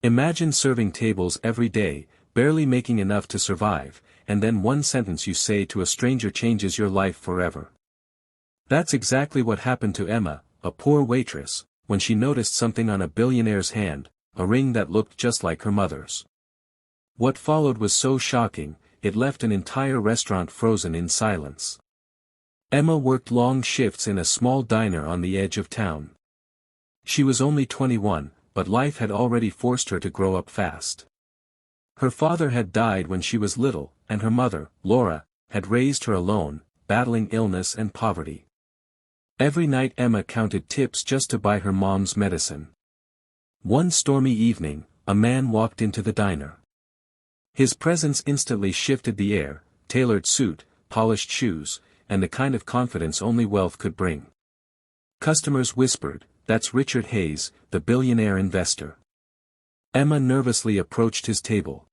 Imagine serving tables every day, barely making enough to survive, and then one sentence you say to a stranger changes your life forever. That's exactly what happened to Emma, a poor waitress, when she noticed something on a billionaire's hand, a ring that looked just like her mother's. What followed was so shocking, it left an entire restaurant frozen in silence. Emma worked long shifts in a small diner on the edge of town. She was only 21, but life had already forced her to grow up fast. Her father had died when she was little, and her mother, Laura, had raised her alone, battling illness and poverty. Every night Emma counted tips just to buy her mom's medicine. One stormy evening, a man walked into the diner. His presence instantly shifted the air, tailored suit, polished shoes, and the kind of confidence only wealth could bring. Customers whispered, "That's Richard Hayes, the billionaire investor." Emma nervously approached his table.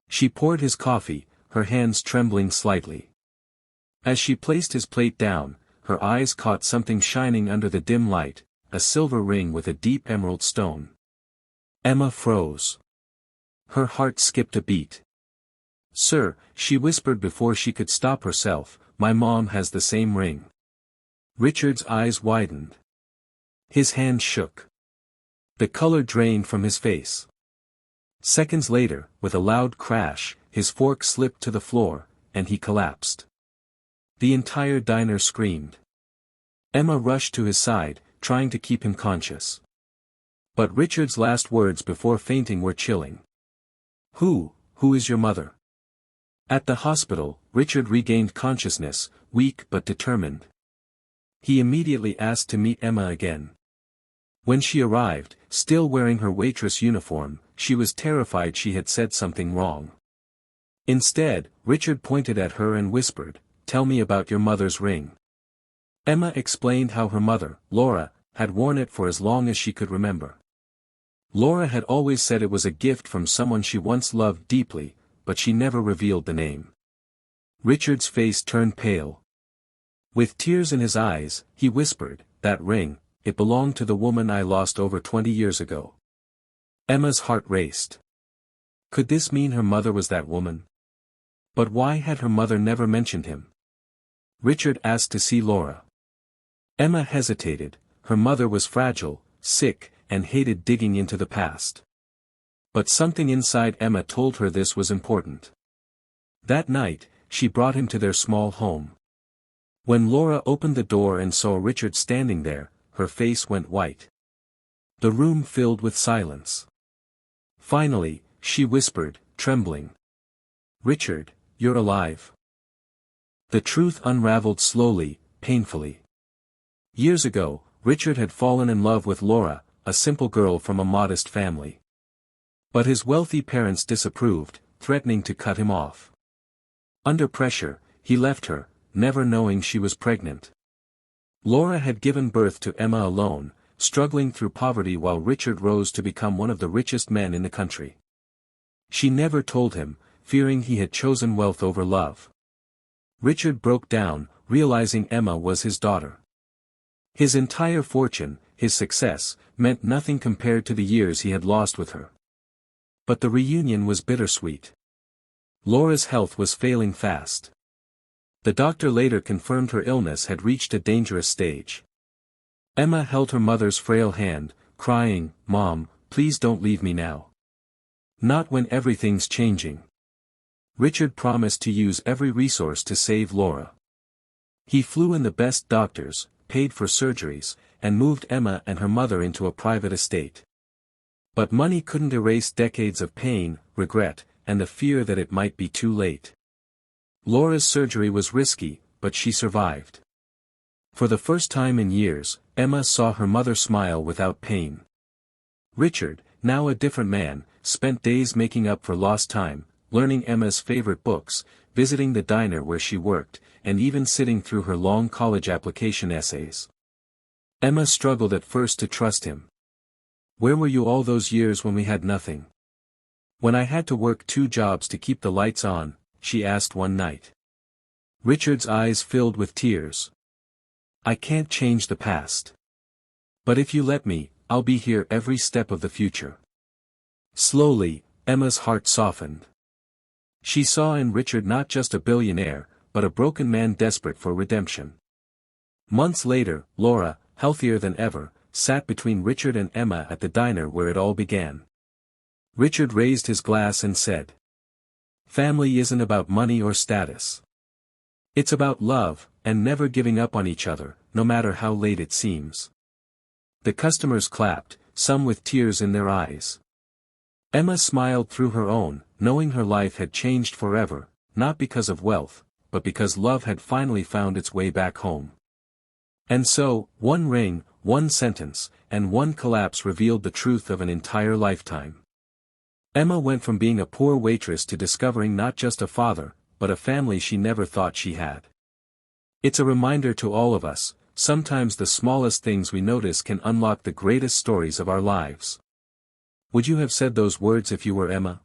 She poured his coffee, her hands trembling slightly. As she placed his plate down, her eyes caught something shining under the dim light, a silver ring with a deep emerald stone. Emma froze. Her heart skipped a beat. "Sir," she whispered before she could stop herself, "my mom has the same ring." Richard's eyes widened. His hand shook. The color drained from his face. Seconds later, with a loud crash, his fork slipped to the floor, and he collapsed. The entire diner screamed. Emma rushed to his side, trying to keep him conscious. But Richard's last words before fainting were chilling. Who is your mother?" At the hospital, Richard regained consciousness, weak but determined. He immediately asked to meet Emma again. When she arrived, still wearing her waitress uniform, she was terrified she had said something wrong. Instead, Richard pointed at her and whispered, "Tell me about your mother's ring." Emma explained how her mother, Laura, had worn it for as long as she could remember. Laura had always said it was a gift from someone she once loved deeply, but she never revealed the name. Richard's face turned pale. With tears in his eyes, he whispered, "That ring, it belonged to the woman I lost over 20 years ago." Emma's heart raced. Could this mean her mother was that woman? But why had her mother never mentioned him? Richard asked to see Laura. Emma hesitated. Her mother was fragile, sick, and hated digging into the past. But something inside Emma told her this was important. That night, she brought him to their small home. When Laura opened the door and saw Richard standing there, her face went white. The room filled with silence. Finally, she whispered, trembling, "Richard, you're alive." The truth unraveled slowly, painfully. Years ago, Richard had fallen in love with Laura, a simple girl from a modest family. But his wealthy parents disapproved, threatening to cut him off. Under pressure, he left her, never knowing she was pregnant. Laura had given birth to Emma alone, struggling through poverty while Richard rose to become one of the richest men in the country. She never told him, fearing he had chosen wealth over love. Richard broke down, realizing Emma was his daughter. His entire fortune, his success, meant nothing compared to the years he had lost with her. But the reunion was bittersweet. Laura's health was failing fast. The doctor later confirmed her illness had reached a dangerous stage. Emma held her mother's frail hand, crying, "Mom, please don't leave me now. Not when everything's changing." Richard promised to use every resource to save Laura. He flew in the best doctors, paid for surgeries, and moved Emma and her mother into a private estate. But money couldn't erase decades of pain, regret, and the fear that it might be too late. Laura's surgery was risky, but she survived. For the first time in years, Emma saw her mother smile without pain. Richard, now a different man, spent days making up for lost time, learning Emma's favorite books, visiting the diner where she worked, and even sitting through her long college application essays. Emma struggled at first to trust him. "Where were you all those years when we had nothing? When I had to work 2 jobs to keep the lights on?" she asked one night. Richard's eyes filled with tears. "I can't change the past. But if you let me, I'll be here every step of the future." Slowly, Emma's heart softened. She saw in Richard not just a billionaire, but a broken man desperate for redemption. Months later, Laura, healthier than ever, sat between Richard and Emma at the diner where it all began. Richard raised his glass and said, "Family isn't about money or status. It's about love, and never giving up on each other, no matter how late it seems." The customers clapped, some with tears in their eyes. Emma smiled through her own, knowing her life had changed forever, not because of wealth, but because love had finally found its way back home. And so, one ring, one sentence, and one collapse revealed the truth of an entire lifetime. Emma went from being a poor waitress to discovering not just a father, but a family she never thought she had. It's a reminder to all of us, sometimes the smallest things we notice can unlock the greatest stories of our lives. Would you have said those words if you were Emma?